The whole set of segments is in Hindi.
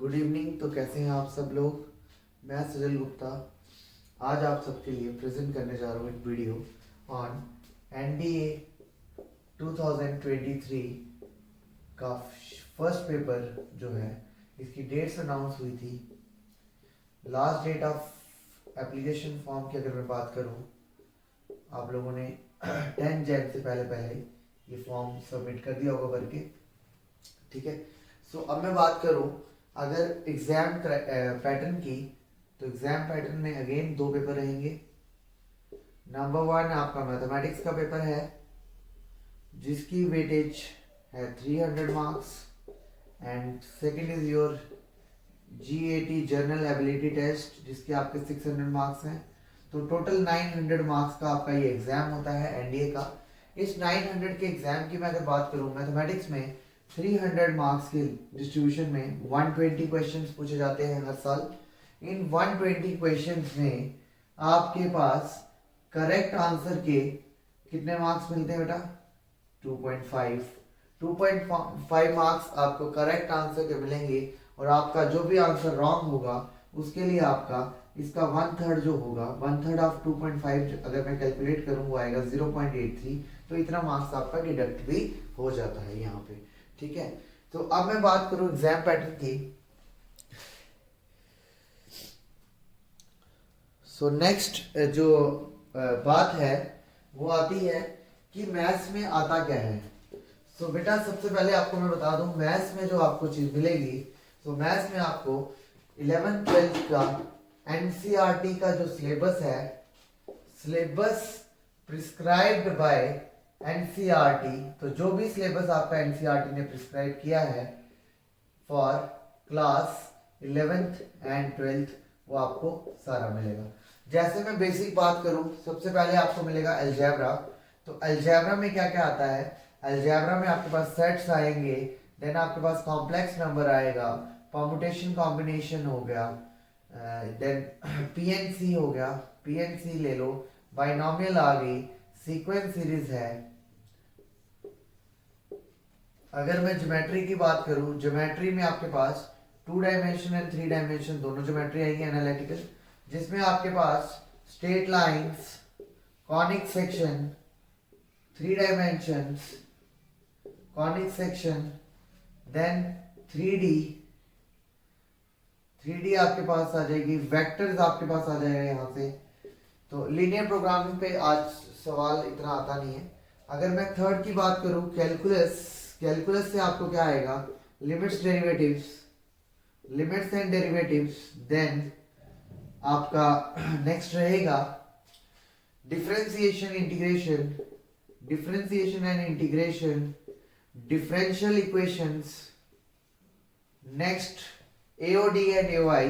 Good evening. तो कैसे हैं आप सब लोग। मैं सजल गुप्ता आज आप सबके लिए प्रेजेंट करने जा रहा हूँ एक वीडियो ऑन एनडीए 2023 का फर्स्ट पेपर जो है, इसकी डेट्स अनाउंस हुई थी। Last date of application form की अगर मैं बात करूँ, आप लोगों ने 10 जैन से पहले पहले ये फॉर्म सबमिट कर दिया होगा भर के, ठीक है। सो अब मैं बात करूँ अगर एग्जाम पैटर्न की, तो एग्जाम पैटर्न में अगेन दो पेपर रहेंगे। नंबर 1 आपका मैथमेटिक्स का पेपर है जिसकी वेटेज है 300 marks, and second is your GAT general ability test जिसके आपके 600 मार्क्स हैं। तो टोटल 900 मार्क्स का आपका ये एग्जाम होता है एनडीए का। इस 900 के एग्जाम की मैं अगर बात करूँ, मैथमेटिक्स में 300 मार्क्स के डिस्ट्रीब्यूशन में 120 क्वेश्चंस पूछे जाते हैं हर साल। इन 120 क्वेश्चंस में आपके पास करेक्ट आंसर के कितने मार्क्स मिलते हैं बेटा? 2.5 मार्क्स आपको करेक्ट आंसर के मिलेंगे, और आपका जो भी आंसर रॉन्ग होगा उसके लिए आपका इसका 1/3 जो होगा, 1/3 ऑफ 2.5 अगर मैं कैलकुलेट करूँ वो आएगा 0.83। तो इतना मार्क्स आपका डिडक्ट भी हो जाता है यहाँ पे, ठीक है। तो अब मैं बात करूं एग्जाम पैटर्न की। सो नेक्स्ट जो बात है वो आती है कि मैथ्स में आता क्या है। सो बेटा सबसे पहले आपको मैं बता दूं, मैथ्स में जो आपको चीज मिलेगी, तो मैथ्स में आपको 11th 12th का एनसीईआरटी का जो सिलेबस है, सिलेबस प्रिस्क्राइब्ड बाय एनसीईआरटी, तो जो भी सिलेबस आपका एनसीईआरटी ने प्रिस्क्राइब किया है for class 11th and 12th, वो आपको सारा मिलेगा। जैसे मैं बेसिक बात करूं, सबसे पहले आपको मिलेगा अलजेब्रा। तो अलजेब्रा में क्या क्या आता है? अलजेब्रा में आपके पास सेट्स आएंगे, देन आपके पास कॉम्प्लेक्स नंबर आएगा, परम्यूटेशन कॉम्बिनेशन हो गया, देन पीएनसी हो गया, पीएनसी ले लो, बाइनोमियल आ गई, सीक्वेंस सीरीज है। अगर मैं ज्योमेट्री की बात करूं, ज्योमेट्री में आपके पास 2 डायमेंशन एंड 3 डायमेंशन दोनों ज्योमेट्री आएगी एनालिटिकल, जिसमें आपके पास straight lines, conic section, 3 dimensions, conic section, then 3D आपके पास आ जाएगी, वेक्टर्स आपके पास आ जाएगा यहाँ से। तो लीनियर प्रोग्रामिंग पे आज सवाल इतना आता नहीं है। अगर मैं थर्ड की बात करूं, कैलकुलस, कैलकुलस से आपको क्या आएगा? Limits derivatives, limits and derivatives. Then आपका नेक्स्ट रहेगा differentiation integration, differentiation and integration, differential equations. Next AOD and AOI,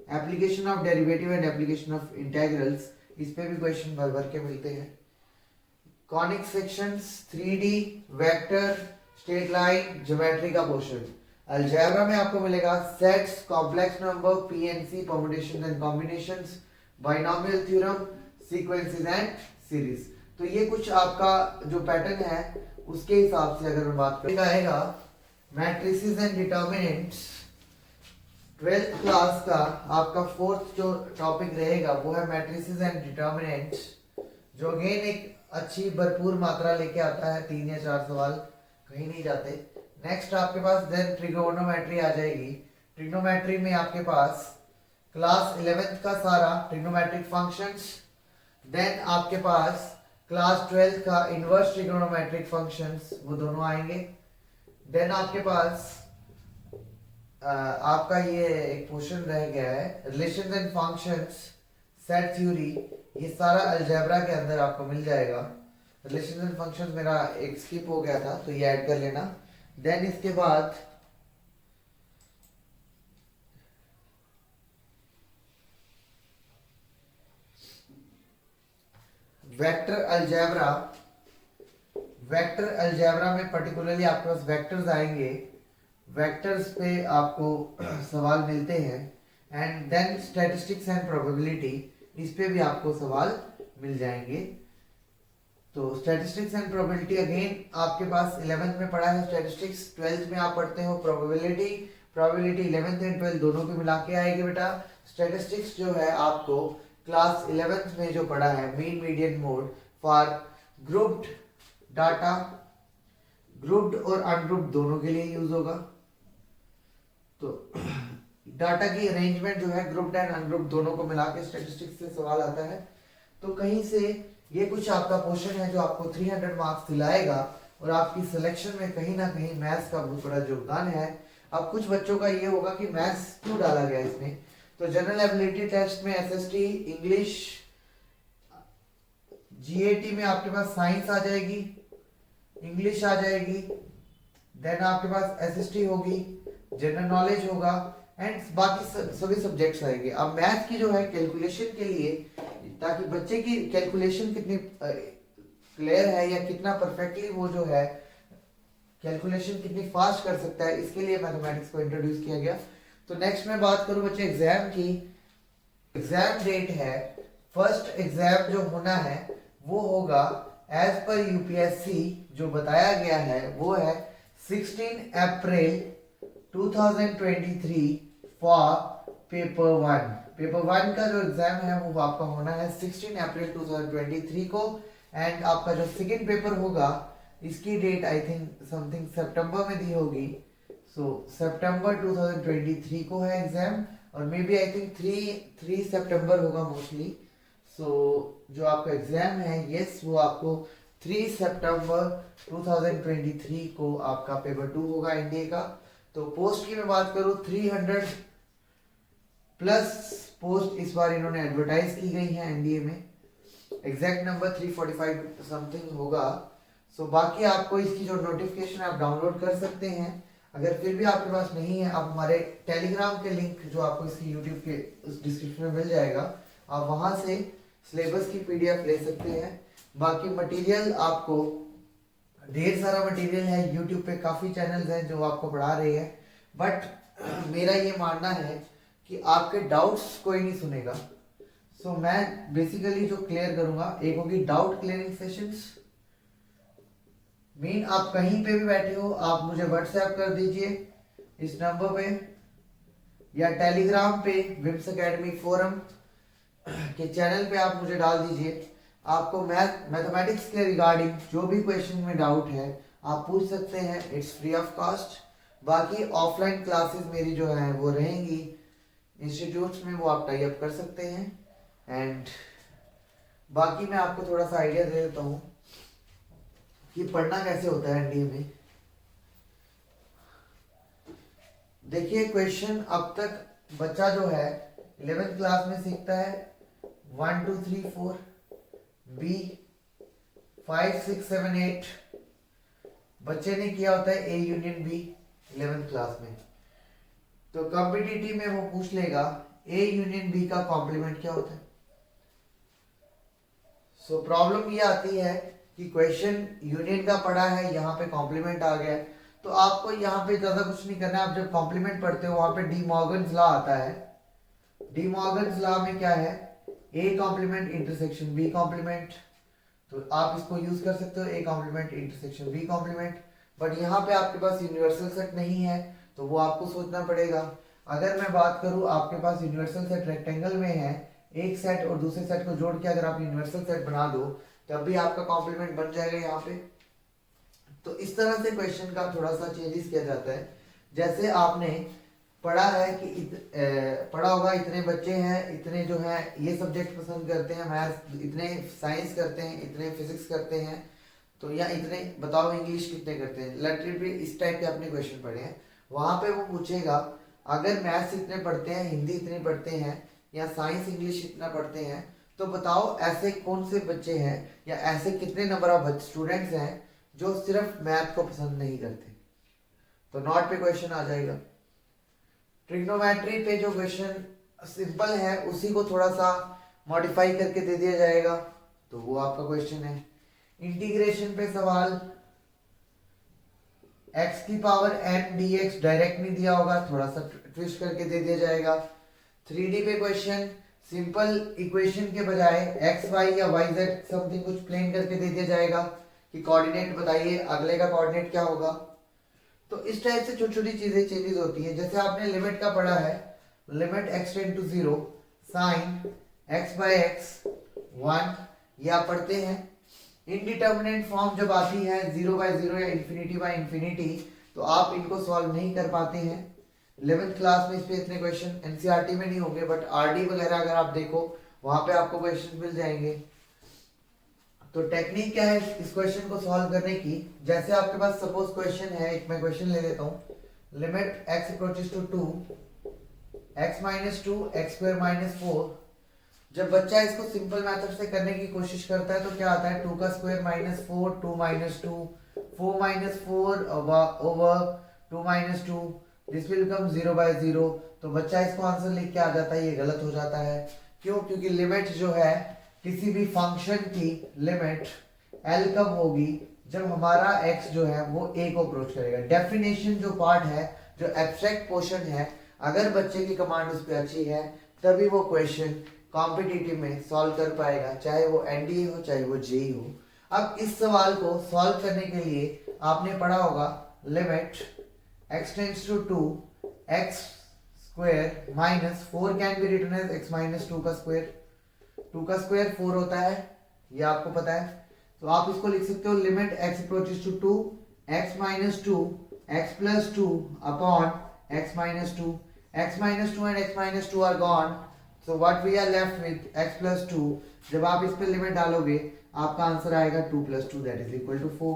application of derivative and application of integrals, इस पे भी क्वेश्चन भर भर के मिलते हैं। Conic sections, 3D, vector, straight line, geometry का पोर्शन। अलजेब्रा में आपको मिलेगा sets, complex number, PNC, permutations and combinations, binomial theorem, sequences and series. तो ये कुछ आपका जो पैटर्न है उसके हिसाब से अगर मैं बात करूं, आएगा matrices and determinants. 12th class का आपका फोर्थ जो टॉपिक रहेगा वो है मैट्रिसेस एंड डिटर्मिनेंट्स, जो अगेन एक अच्छी भरपूर मात्रा लेके आता है, 3 या 4 सवाल कहीं नहीं जाते। नेक्स्ट आपके पास देन ट्रिगोनोमेट्री आ जाएगी। ट्रिग्नोमेट्री में आपके पास क्लास 11th का सारा ट्रिग्नोमेट्रिक फंक्शंस, देन आपके पास क्लास 12th का इनवर्स ट्रिगोनोमेट्रिक फंक्शंस, वो दोनों आएंगे। देन आपके पास आपका ये एक पोर्शन रह गया है relations and functions, set theory, ये सारा अलजेब्रा के अंदर आपको मिल जाएगा। रिलेशंस एंड फंक्शंस मेरा एक स्किप हो गया था तो ये ऐड कर लेना। देन इसके बाद वेक्टर अलजेब्रा, वेक्टर अलजेब्रा में पर्टिकुलरली आपके पास वेक्टर्स आएंगे, वेक्टर्स पे आपको सवाल मिलते हैं। And then statistics and probability, इस पे भी आपको सवाल मिल जाएंगे। तो स्टैटिस्टिक्स एंड प्रोबेबिलिटी अगेन आपके पास 11th में पढ़ा है स्टैटिस्टिक्स, 12th में आप पढ़ते हो probability. Probability 11th and 12th दोनों की मिला के आएगी बेटा। स्टैटिस्टिक्स जो है आपको क्लास 11th में जो पढ़ा है, mean median mode for grouped data, grouped और अनग्रुप्ड दोनों के लिए यूज होगा। तो डाटा की अरेंजमेंट जो है ग्रुप्ड एंड अनग्रुप्ड दोनों को मिला के स्टैटिस्टिक्स से सवाल आता है। तो कहीं से ये कुछ आपका क्वेश्चन है जो आपको 300 मार्क्स दिलाएगा और आपकी सिलेक्शन में कहीं ना कहीं मैथ्स का बहुत बड़ा योगदान है। अब कुछ बच्चों का ये होगा कि मैथ्स क्यों डाला गया इसमें, तो जनरल एबिलिटी टेस्ट में एसएसटी, इंग्लिश, जीएटी में आपके पास साइंस आ जाएगी, इंग्लिश आ जाएगी, देन आपके पास एसएसटी होगी, जनरल नॉलेज होगा एंड बाकी सभी सब्जेक्ट्स आएंगे। अब मैथ की जो है कैलकुलेशन के लिए, ताकि बच्चे की कैलकुलेशन कितनी क्लियर है या कितना परफेक्टली वो जो है कैलकुलेशन कितनी फास्ट कर सकता है, इसके लिए मैथमेटिक्स को इंट्रोड्यूस किया गया। तो नेक्स्ट मैं बात करूं बच्चे एग्जाम की, एग्जाम डेट है, फर्स्ट एग्जाम जो होना है वो होगा एज पर यूपीएससी जो बताया गया है वो है 16 अप्रैल 2023 फॉर पेपर 1। पेपर 1 का जो एग्जाम है वो आपका होना है 16 अप्रैल 2023 को एंड आपका जो सेकंड पेपर होगा इसकी डेट आई थिंक समथिंग सितंबर में दी होगी। सो सितंबर 2023 को है एग्जाम और मे बी आई थिंक 3 सितंबर होगा मोस्टली। सो जो आपका एग्जाम है यस वो आपको 3 सितंबर 2023 को आपका पेपर 2 होगा एनडीए का। तो पोस्ट की मैं बात करूं 300 प्लस पोस्ट इस बार इन्होंने एडवर्टाइज की गई है एनडीए में, एग्जैक्ट नंबर 345 समथिंग होगा। सो बाकी आपको इसकी जो नोटिफिकेशन आप डाउनलोड कर सकते हैं। अगर फिर भी आपके पास नहीं है, आप हमारे टेलीग्राम के लिंक जो आपको इसकी यूट्यूब के डिस्क्रिप्शन में मिल जाएगा, आप वहां से सिलेबस की पीडीएफ ले सकते हैं। बाकी मटेरियल आपको ढेर सारा मटेरियल है, यूट्यूब पे काफी चैनल्स हैं जो आपको पढ़ा रहे हैं, बट मेरा ये मानना है कि आपके डाउट्स कोई नहीं सुनेगा। सो मैं बेसिकली जो क्लियर करूंगा, एक होगी डाउट क्लियरिंग सेशंस। मीन आप कहीं पे भी बैठे हो, आप मुझे व्हाट्सएप कर दीजिए इस नंबर पे या टेलीग्राम पे विम्स एकेडमी फोरम के चैनल पे आप मुझे डाल दीजिए। आपको मैथमेटिक्स के रिगार्डिंग जो भी क्वेश्चन में डाउट है आप पूछ सकते हैं, इट्स फ्री ऑफ कॉस्ट। बाकी ऑफलाइन क्लासेस मेरी जो है वो रहेंगी इंस्टीट्यूट्स में, वो आप टाई अप कर सकते हैं। एंड बाकी मैं आपको थोड़ा सा आइडिया दे देता हूँ कि पढ़ना कैसे होता है एनडीए में। देखिए क्वेश्चन अब तक बच्चा जो है 11th क्लास में सीखता है 1 2 3 4 बी 5 6 7 8 बच्चे ने किया होता है A union B 11th class में। तो कॉम्पिटिटिव में वो पूछ लेगा ए यूनियन बी का कॉम्प्लीमेंट क्या होता है। सो प्रॉब्लम ये आती है कि क्वेश्चन यूनियन का पढ़ा है, यहाँ पे कॉम्प्लीमेंट आ गया है, तो आपको यहाँ पे ज्यादा कुछ नहीं करना है। आप जब कॉम्प्लीमेंट पढ़ते हो वहां पे डी मॉर्गन्स लॉ आता है। डी मॉर्गन्स लॉ में क्या है, A complement intersection B complement, तो आप इसको यूज कर सकते हो A complement intersection B complement. But यहाँ पे आपके पास यूनिवर्सल सेट नहीं है तो वो आपको सोचना पड़ेगा। अगर मैं बात करूं आपके पास यूनिवर्सल सेट रेक्टेंगल में है, एक सेट और दूसरे सेट को जोड़ के अगर आप यूनिवर्सल सेट बना दो तब भी आपका कॉम्प्लीमेंट बन जाएगा यहाँ पे। तो इस तरह से क्वेश्चन का थोड़ा सा चेंजेस किया जाता है। जैसे आपने पढ़ा है कि पढ़ा होगा इतने बच्चे हैं, इतने जो है ये सब्जेक्ट पसंद करते हैं, मैथ्स, इतने साइंस करते हैं, इतने फिजिक्स करते हैं, तो या इतने बताओ इंग्लिश कितने करते हैं, लिटरेचर भी इस टाइप के अपने क्वेश्चन पढ़े हैं। वहां पे वो पूछेगा अगर मैथ्स इतने पढ़ते हैं, हिंदी इतने पढ़ते हैं या साइंस इंग्लिश इतना पढ़ते हैं, तो बताओ ऐसे कौन से बच्चे हैं या ऐसे कितने नंबर ऑफ स्टूडेंट्स हैं जो सिर्फ मैथ को पसंद नहीं करते। तो नॉट पे क्वेश्चन आ जाएगा। ट्रिग्नोमेट्री पे जो क्वेश्चन सिंपल है उसी को थोड़ा सा मॉडिफाई करके दे दिया जाएगा, तो वो आपका क्वेश्चन है। इंटीग्रेशन पे सवाल x की पावर n dx डायरेक्ट नहीं दिया होगा, थोड़ा सा ट्विस्ट करके दे दिया जाएगा। 3D पे क्वेश्चन सिंपल इक्वेशन के बजाय x y या y z समथिंग कुछ प्लेन करके दे दिया जाएगा कि कोऑर्डिनेट बताइए, अगले का कोऑर्डिनेट क्या होगा। तो इस टाइप से छोटी छोटी चीजें चेंजेस होती है। जैसे आपने लिमिट का पढ़ा है, limit x tend to 0 sine x by x 1, ये आप पढ़ते हैं। इनडिटर्मिनेट फॉर्म जब आती है 0 बाय 0 या इंफिनिटी बाय इंफिनिटी, तो आप इनको सॉल्व नहीं कर पाते हैं। 11th क्लास में इस पे इतने क्वेश्चन एनसीईआरटी में नहीं होंगे, बट आरडी वगैरह अगर आप देखो वहां पे आपको क्वेश्चन मिल जाएंगे। तो टेक्निक क्या है इस क्वेश्चन को सॉल्व करने की? जैसे आपके पास सपोज क्वेश्चन है, एक मैं क्वेश्चन ले लेता हूँ, limit x approaches to 2 x minus 2 x square minus 4। जब बच्चा इसको सिंपल मेथड से करने की कोशिश करता है तो क्या आता है, 2 का square minus 4, 2 minus 2, 4 minus 4 over 2 minus 2, this will come 0 by 0। तो बच्चा इसको आंसर लिख के आ जाता है, ये गलत हो जाता है। क्यों? क्योंकि लिमिट जो है किसी भी फंक्शन की लिमिट L कब होगी, जब हमारा x जो है वो a को अप्रोच करेगा। डेफिनेशन जो पार्ट है, जो एब्स्ट्रैक्ट पोर्शन है, अगर बच्चे की कमांड उस पर अच्छी है तभी वो क्वेश्चन कॉम्पिटिटिव में सॉल्व कर पाएगा, चाहे वो एनडीए हो चाहे वो जेई हो। अब इस सवाल को सॉल्व करने के लिए आपने पढ़ा होगा limit x tends to 2 x square minus 4 can be written as x minus 2 का स्क्वायर। 2 का स्क्वायर 4 होता है, ये आपको पता है। तो आप इसको लिख सकते हो limit x approaches to 2 x minus 2 x plus 2 upon x minus 2. x minus 2 and x minus 2 are gone. So what we are left with x plus 2. जब आप इस पे लिमिट डालोगे आपका आंसर आएगा 2 plus 2 that is equal to 4.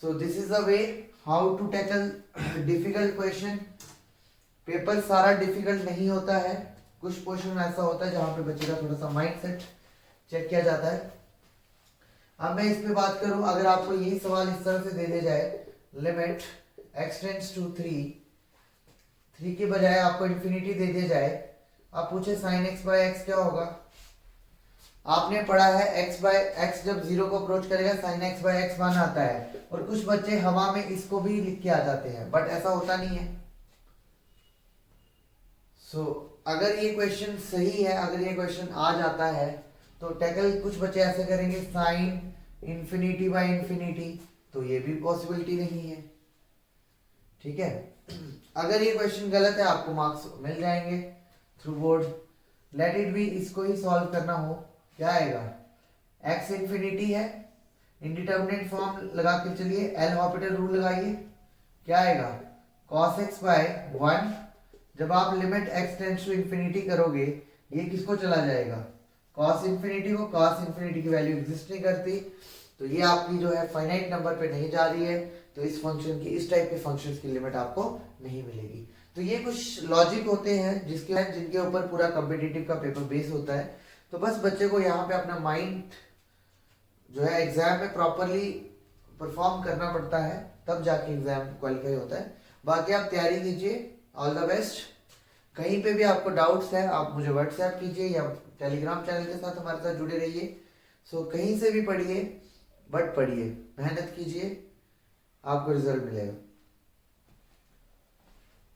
So this is the way how to tackle difficult question. Paper सारा डिफिकल्ट नहीं होता है, कुछ क्वेश्चन ऐसा होता है जहां पे बच्चे का थोड़ा सा माइंडसेट चेक किया जाता है। अब मैं इस पे बात करूं, अगर आपको यही सवाल इस तरह से दे दिया जाए, लिमिट x टेंड्स टू 3 के बजाय आपको इन्फिनिटी दे दिया जाए, आप पूछे साइन x बाय x क्या होगा। आपने पढ़ा है x बाय x जब 0 को अप्रोच करेगा साइन x बाय x 1 आता है, और कुछ बच्चे हवा में इसको भी लिख के आ जाते हैं, बट ऐसा होता नहीं है। अगर ये क्वेश्चन सही है, अगर ये क्वेश्चन आ जाता है तो टैकल कुछ बच्चे ऐसे करेंगे साइन इंफिनिटी बाय इंफिनिटी, तो ये भी पॉसिबिलिटी नहीं है। ठीक है, अगर ये क्वेश्चन गलत है आपको मार्क्स मिल जाएंगे through board. Let it be, इसको ही सॉल्व करना हो, क्या आएगा, x इंफिनिटी है, इंडिटरमिनेट फॉर्म लगा के चलिए, एल हॉपिटल रूल लगाइए, क्या आएगा cos x बाय 1। जब आप limit x tends to infinity करोगे, ये किसको चला जाएगा, cos इंफिनिटी को। cos इंफिनिटी की वैल्यू एग्जिस्ट नहीं करती, तो ये आपकी जो है फाइनाइट नंबर पे नहीं जा रही है, तो इस फंक्शन की, इस टाइप के फंक्शंस की लिमिट आपको नहीं मिलेगी। तो ये कुछ लॉजिक होते हैं जिनके ऊपर पूरा कॉम्पिटिटिव का पेपर बेस होता है। तो बस बच्चे को यहाँ पे अपना माइंड जो है एग्जाम में प्रॉपरली परफॉर्म करना पड़ता है, तब जाके एग्जाम क्वालिफाई होता है। बाकी आप तैयारी कीजिए, ऑल द बेस्ट। कहीं पे भी आपको डाउट्स है आप मुझे व्हाट्सएप कीजिए या टेलीग्राम चैनल के साथ हमारे साथ जुड़े रहिए। कहीं से भी पढ़िए, बट पढ़िए, मेहनत कीजिए, आपको रिजल्ट मिलेगा।